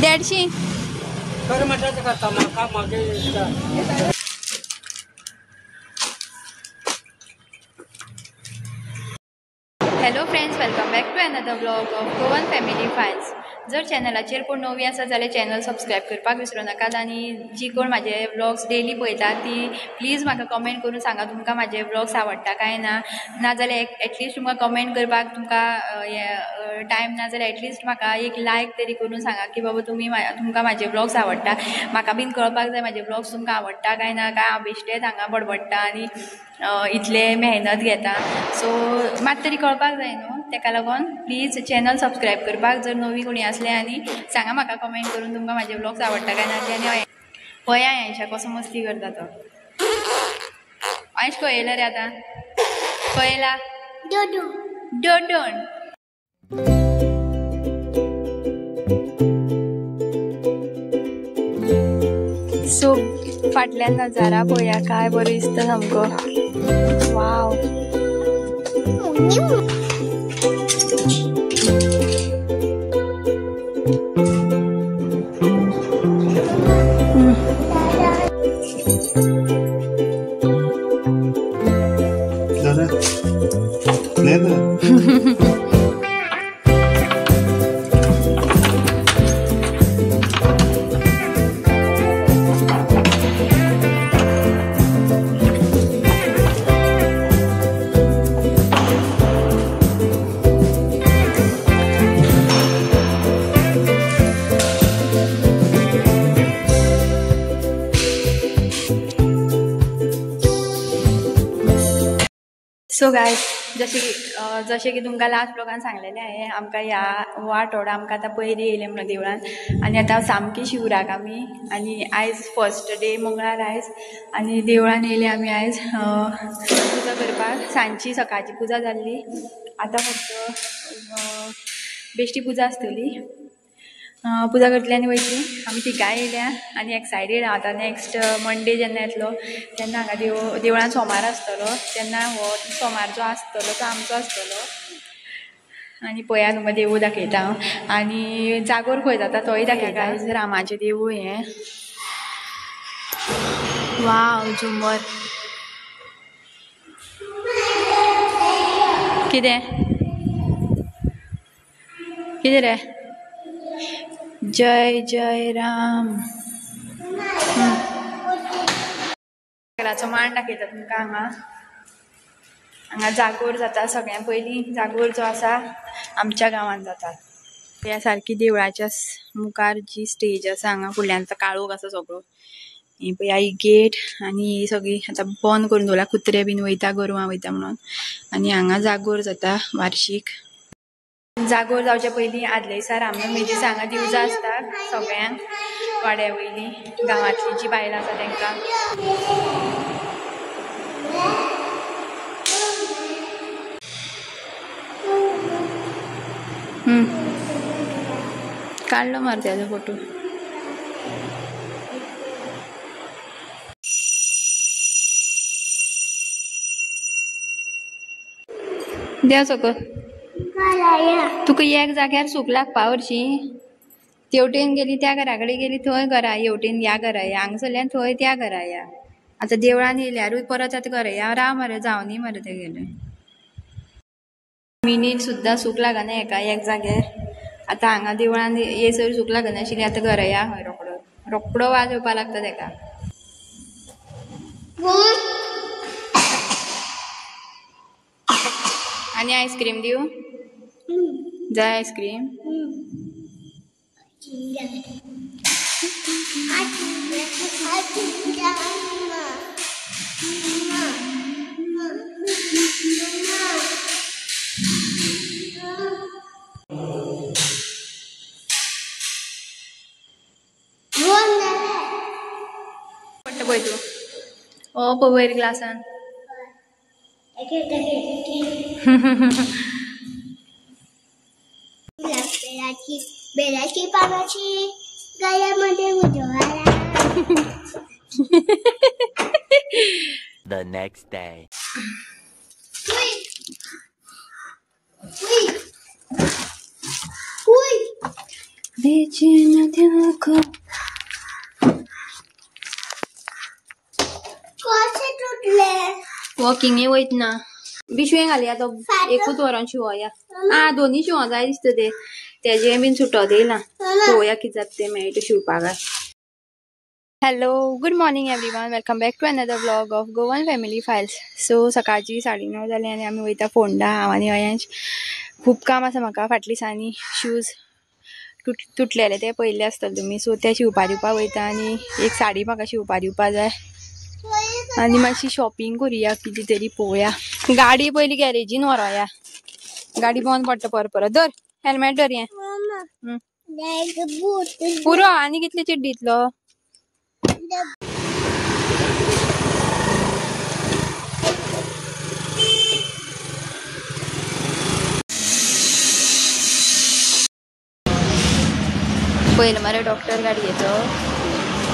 150. खरं म्हटलं करता माका मागे hello friends, welcome back to another blog of Goan family files. जर चॅनलाचेर कोण नवी आसा जाल्यार चॅनल सबस्क्राईब करपाक विसरू नाकात आनी जी कोण म्हाजे ब्लॉग्स डेली पळयतात ती प्लीज म्हाका कमेंट करून सांगा तुमकां म्हाजे ब्लॉग्स आवडटा काय ना. नाजाल्यार एटलिस्ट तुमकां कमेंट करपाक तुमकां टायम ना जाल्यार एटलिस्ट म्हाका एक लायक तरी करून सांगा की बाबा तुमकां म्हाजे ब्लॉग्स आवडटा. म्हाका बीन कळपाक जाय म्हाजे ब्लॉग्स तुमकां आवडटा काय ना, काय हांव बेश्टेच हांगा बडबडटा आनी इतले मेहनत घेता. सो मात तरी कळपाक जाय न्हू, तेका लागून प्लीज चॅनल सबस्क्राईब करपाक जर नवी कोणी असले आनी सांगा म्हाका कमेंट करून तुमकां म्हाजे ब्लॉग्स आवडटा काय ना. आनी पळया हेंच्या कसो मस्ती करता तो. आयश कळयला रे आतां, कळयला डोडोन. सो फाटल्यान नजारा पळया, काय बरो दिसता सामको. वाव. सो गायज, जशें की तुमकां लास्ट ब्लॉगान सांगलेलें हांवें, आमकां ह्या हो आठवडो आमकां आतां पयली येयलें म्हणून देवळान आनी आतां सामकी शिवराक आमी आनी आयज फर्स्ट डे मंगळार आयज आनी देवळान येयले आमी आयज पुजा करपाक. सांजची सकाळची पुजा जाल्ली, आतां फक्त बेश्टी पुजा आसतली. पुजा करतली आनी वयतली. आमी तिगाय येयल्या आनी एक्सायटेड हांव आतां नेक्स्ट मंडे जेन्ना येतलो तेन्ना हांगा देवळान सोमार आसतलो, तेन्ना हो सोमार जो आसतलो तो आमचो आसतलो. आनी पळया तुमकां देवूळ दाखयता हांव. आनी जागोर खंय जाता तोय दाखयता. रामाचें देवूळ हें. वाव, झुंबर. कितें कितें रे? जय जय राम. मांड दाखयता तुमकां हांगा जागोर जाता. सगळ्यां पयलीं जागोर जो आसा आमच्या गांवांत जाता. ह्या सारकी देवळाच्या मुखार जी स्टेज आसा हांगा फुडल्यान काळोख आसा सगळो. ही पळया ही गेट आनी ही सगळी आतां बंद करून दवरला. कुत्रे बीन वयता, गोरवां वयता म्हणून. आनी हांगा जागोर जाता वार्षिक. जागोर जावचे पयलीं आदले दिसा रामनवमीचे दिसा हांगा दिवजां आसता सगळ्यांक वाड्या वयलीं, गांवांतलीं जी बायलां आसा तांकां. काढलो मार त्याचो फोटो. देव सकल तुका एक जाग्यार सूख लागपा हरशीं. तेवटेन गेली त्या घरा कडेन गेली थंय घरा, हेवटेन ह्या घरा या, हांगसरल्यान थंय त्या घरा या. आतां देवळान येयल्यारूय परत आतां घरा या. राव मरे, जावं न्ही मरे ते गेले. मिनीट सुद्दां सूख लागना हेका एक जाग्यार. आतां हांगा देवळान येसर सूख लागना आशिल्ली, आतां घरा या खंय रोकडो रोकडो वाज येवपा लागता तेका. आनी आयस्क्रीम दिवं? जाय आयस्क्रीम? पडटा पळय तूं. ओ पळय वयर ग्लासान. बेलाची पानाची गळ्यामध्ये उजवाला. The next day. बेचैन दिल को कसे तुटले वॉकिंग वयत ना बिशवें घालया तो एकूच वरान शिवया दोन्ही शिवों जाय दिसता ते तेजे बीन सुटो येयला पळोवया कितें जाता ते मेळटा शिवपाक. Hello good morning everyone welcome back to another vlog of Goan family files. So सकाळची 9:30 जाली आनी आमी वयता फोंडा हांव आनी अयांश. खूब काम आसा म्हाका फाटल्या दिसांनी शूज तुटलेले ते पयल्ले आसतले तुमी सो ते शिवपा दिवपा वयता आनी एक साडी म्हाका शिवपा दिवपा जाय आनी मातशी शॉपिंग करुया कितें तरी पळोवया. गाडी पयली गॅरेजीन व्हरोया गाडी बंद पडटा परत धर हेल्मेट धर हें पुरो आनी कितले चिड्डीतलो. पयले मरे डॉक्टर गाडयेचो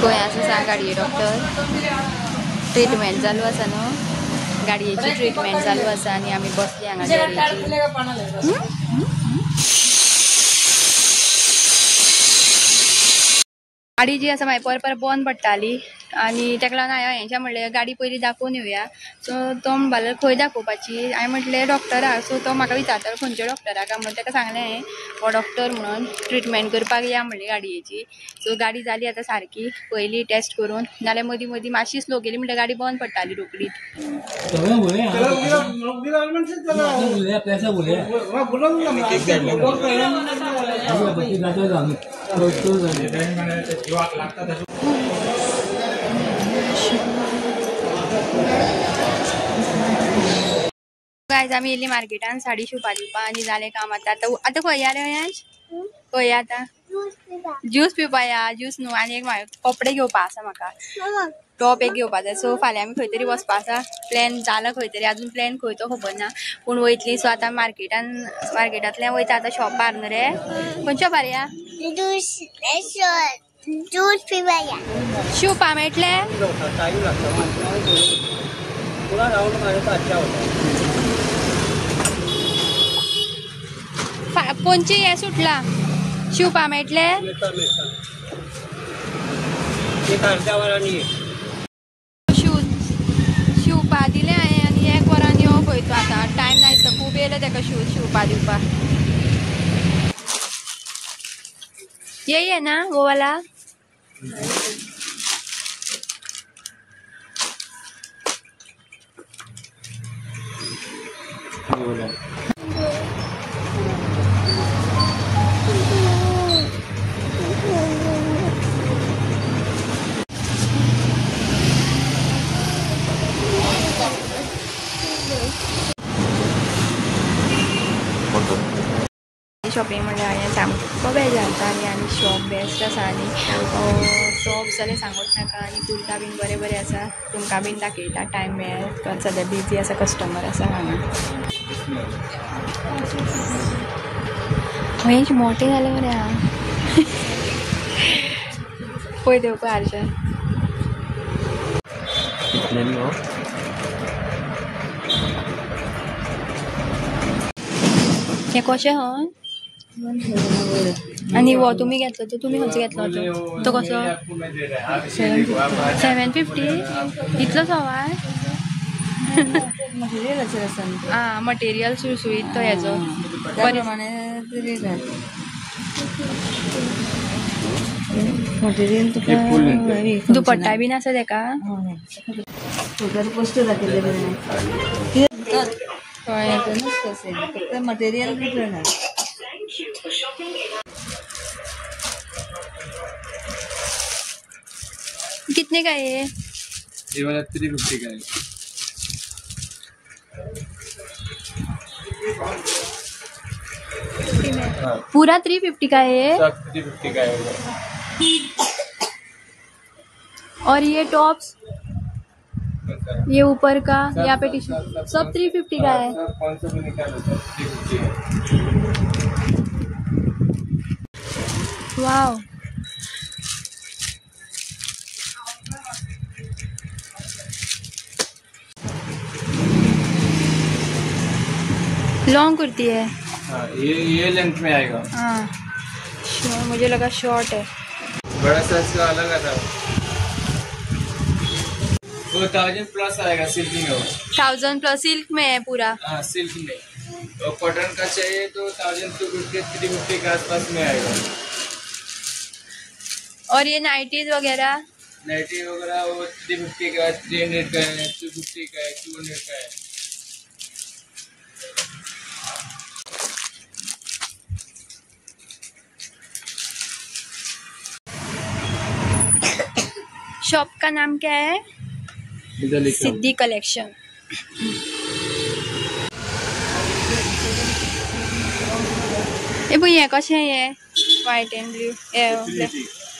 खंय आसा सांग गाडये डॉक्टर. ट्रिटमेंट चालू आसा न्हू गाडयेची ट्रिटमेंट चालू आसा आनी आमी बसली हांगा गाडयेची. गाडी जी आसा म्हाजी पर बंद पडटाली आनी तेका लागून हांवें हेंच्या म्हणलें गाडी पयली दाखोवन येवया. सो तो म्हणपालो खंय दाखोवपाची हांवें म्हटलें डॉक्टराक. सो तो म्हाका विचारतालो खंयच्या डॉक्टराक काय म्हणून तेका सांगलें हांवें हो डॉक्टर म्हणून ट्रिटमेंट करपाक या म्हणली गाडयेची. सो गाडी जाली आतां सारकी पयली टेस्ट करून नाल्यार मदीं मदीं मातशी स्लो गेली म्हणल्यार गाडी बंद पडटाली रोकडीच. गायज आमी येयली मार्केटान साडी शिवपा दिवपा आनी जालें काम. आतां खंय या रे अयांश खंय या आतां ज्यूस पिवपा या. ज्यूस न्हू आनी एक कपडे घेवपा आसा म्हाका टॉप एक घेवपा जाय. सो फाल्यां आमी खंय तरी वचपा आसा प्लॅन जाला खंय तरी अजून प्लॅन खंय तो खबर ना पूण वयतली. सो आतां मार्केटांतल्यान वयता आतां शॉपार न्हू रे खंयच्या शॉपार या ज्यूस पिवया शिवपा मेळटले. पोंची हे सुटला शिवपा मेळटले. शिवपा दिले हांवें आनी 1 वरान यो खंय तो आतां टायम ना दिसता खूब येयले तेका शूज शिवपा दिवपा. ये ना वो वाला शॉपिंग म्हणजे हांवें सामको बेजार जाताली आनी शॉप बेस्ट आसा आनी शॉप जाल्यार सांगूच नाका आनी कुर्ता बीन बरे बरे आसा तुमकां बीन दाखयता टायम मेळ्ळ्यार सद्या बिजी आसा कस्टमर आसा हांगा. हेंच मोठे जाले मरे हांव पळय देव पळय हारशे हें कशें हय आनी हो तुमी घेतलो तो तुमी खंयचो घेतलो तो कसो 750 इतलो सवाय. मटेरियल सुळसुळीत तो हेजो दुपट्टा बीन आसा तेका मटेरियल कितने का है ये वाला 350 का है. पूरा 350 का है. सब 350 का है. और ये टॉप्स ये ऊपर का यहाँ पे टी शर्ट सब 350 का है. 500 में निकालो 350 वाव लॉन्ग कुर्ती है. हाँ ये लेंथ में आएगा. हाँ मुझे लगा शॉर्ट है। बड़ा साइज का अलग आता है, वो 1000+ आएगा सिल्क में। वो 1000+ सिल्क में है पूरा। हाँ सिल्क में, और कॉटन का चाहिए तो 1250 350 के आसपास में आएगा। और ये नाइटीज वगैरह? नाइटी वगैरह वो 350 का है, 300 का है, 250 का है, 200 का है। शॉप का नाम क्या है? इधर लिखा हुआ। सिद्धि कलेक्शन। ये भैया कसे ये व्हाइट एंड ब्लू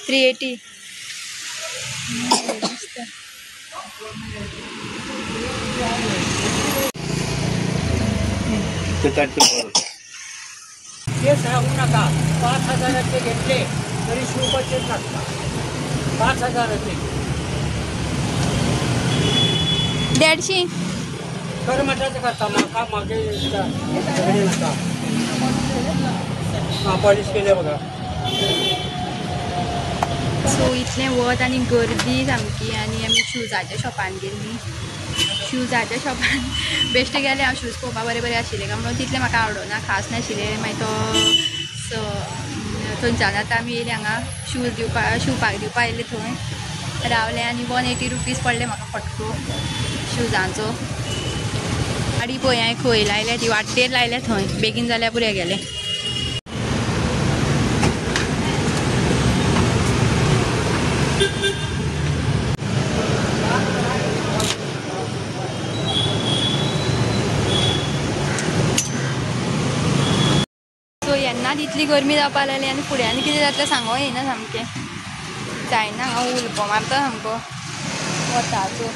380। ते सांगू नका, 5000चे घेतले तरी शिवबचेच लागतात, 5000चे. 150. कर्मचाऱ्याचं करता माका मागे सगळे नका. हा पॉलिश केले बघा. सो इतलें वत आनी गर्दी सामकी, आनी आमी शुजाच्या शॉपान गेल्लीं. शुजाच्या शॉपान बेश्टे गेले हांव, शूज पळोवपाक बरे बरे आशिल्ले काय म्हणून तितले म्हाका आवडना, खास नाशिल्ले. मागीर तो थंयच्यान आतां आमी येयले हांगा शूज शिवपाक दिवपाक येयले. थंय रावले आनी 180 रुपीज पडले म्हाका फटको शुजांचो. गाडी पळय हांवें खंय लायल्या, ती वाटेर लायल्या थंय, बेगीन जाल्यार पुरे गेले. येन्ना तितली गरमी जावपाक लागली आनी फुडें आनी कितें जातलें सांगो येना सामकें. जायना हांगा उलपो मारता सामको वताचो.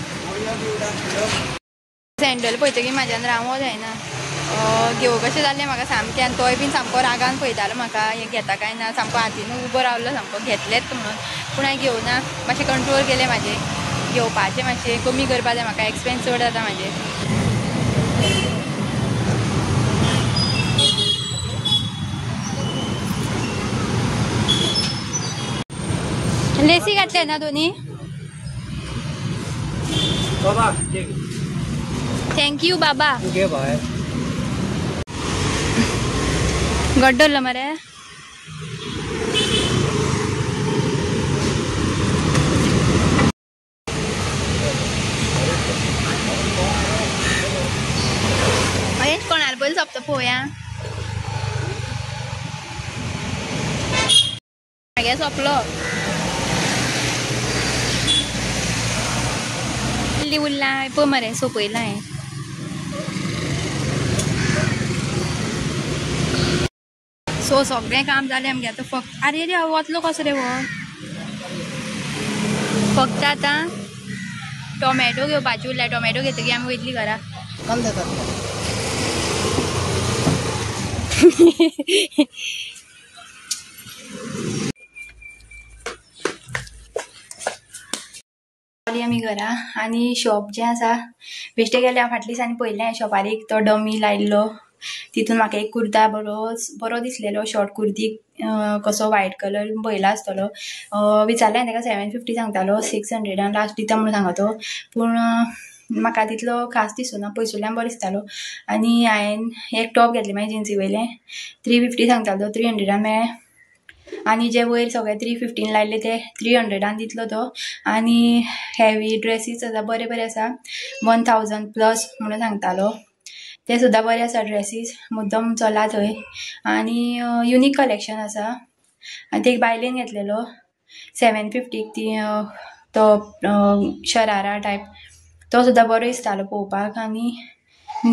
सँडल पळयतकीर म्हाज्यान रावो जायना, घेवं कशें जाल्लें म्हाका सामकें. आनी तोय बीन सामको रागान पळयतालो म्हाका, हें घेता काय ना, सामको हातीन उबो रावलो सामको, घेतलेत म्हणून. पूण हांवें घेवना, मातशें कंट्रोल केलें म्हाजें, घेवपाचें मातशें कमी करपा जाय म्हाका, एक्सपेन्स चड जाता म्हाजें. लेसी घातले ना दोन्ही? बाबा थँक्यू बाबा. घे बाय. गड्डल मरे. हेच कोणाला पयलीं सोंपता पळोवया. मागे सोंपलो. उरला पळय मरे, सोंपयला हांवें. सो सगळें काम जालें आमगे. आतां फक्त आरे रे वतलो कसो रे वो. फक्त आतां टोमॅटो घेवपाची उरल्या. टोमॅटो घेतकीर आमी वयतली घरा. आमी घरा. आनी शॉप जें आसा बेश्टे गेले हांव फाटल्या दिसांनी पळयलें शॉपार एक तो डमी लायल्लो. तितून म्हाका एक कुर्ता बरो दिसलेलो, शॉर्ट कुर्ती कसो व्हायट कलर पळयला आसतलो. विचारलें हांवें ताका 750 सांगतालो, 600 लास्ट दिता म्हणून सांगता तो. पूण म्हाका तितलो खास दिसूना, पयसुल्यान बरो दिसतालो. आनी हांवें एक टॉप घेतलें मागीर जिन्सी वयलें, 350 सांगतालो, 300 मेळ्ळें. आनी जे वयर सगळे 315 लायले ते 300 दितलो तो. आनी हेवी ड्रेसीस आसा बरे बरे आसा, 1000+ म्हणून सांगतालो. ते सुद्दां बरे आसा ड्रेसीस, मुद्दम चला थंय. आनी युनीक कलेक्शन आसा. आनी ते एक बायलेन घेतलेलो 750 ती तो शरारा टायप, तो सुद्दां बरो दिसतालो पळोवपाक. आनी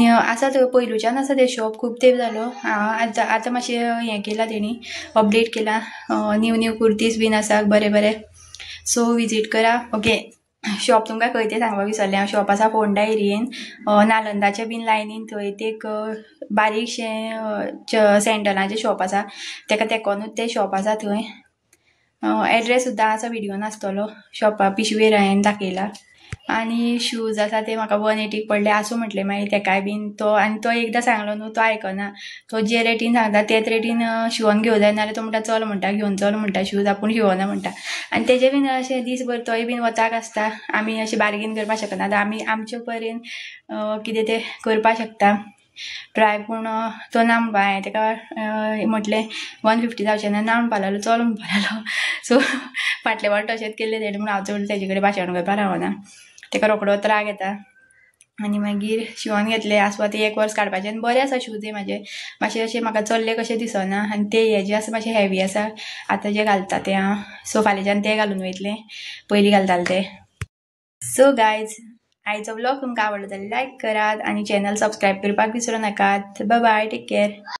आसा थंय पयलूच्यान आसा ते शॉप, खूब तेंप जालो. आतां मातशें हें केलां तेणी, अपडेट केलां, न्यू कुर्तीज बीन आसा बरे बरे. सो विजीट करा. ओके, शॉप तुमकां खंय तें सांगपाक विसरलें हांव. शॉप आसा फोंडा एरियेन, नालंदाच्या बीन लायनीन. थंय एक बारीकशें सँडलाचें शॉप आसा, तेका तेकोनूच तें शॉप आसा थंय. एड्रेस सुद्दां आसा, व्हिडिओन आसतलो शॉपा, पिशवेर हांवें दाखयला. आनी शूज आसा ते म्हाका 180 पडले आसूं म्हटले मागीर तेकाय बीन तो आनी तो एकदां सांगलो न्हू तो आयकना तो जे रेटीन सांगता तेच रेटीन शिवोन घेवं जाय नाल्यार तो म्हणटा चल म्हणटा घेवन चल म्हणटा शूज आपूण शिवना म्हणटा आनी तेजे बीन अशें दीसभर तोय बीन वताक आसता आमी अशें बार्गेन करपाक शकना आतां आमी आमचे परेन कितें तें करपाक शकता ट्राय पूण तो ना म्हणपा हांवें तेका म्हटलें 150 जावचें ना म्हणपा लागलो चल म्हणपा लागलो सो फाटले फावट तशेंच केल्लें तेणे म्हणून हांव चड तेजे कडेन भाशण करपाक रावना तेका रोखडो राग येता आनी मागीर शिवोन घेतले आसवा ते 1 वर्स काडपाचें आनी बरें आसा शूज म्हाजे मातशें अशें म्हाका चल्ले कशें दिसना आनी ते हेजे आसा मातशें हेवी आसा आतां जे घालता ते हांव सो फाल्यांच्यान ते घालून वयतलें पयलीं घालतालें ते सो गायज आयचो व्लॉग तुमकां आवडलो जाल्यार लायक करात आणि चॅनल सबस्क्राईब करपाक विसरू नकात बाय बाय टेक केअर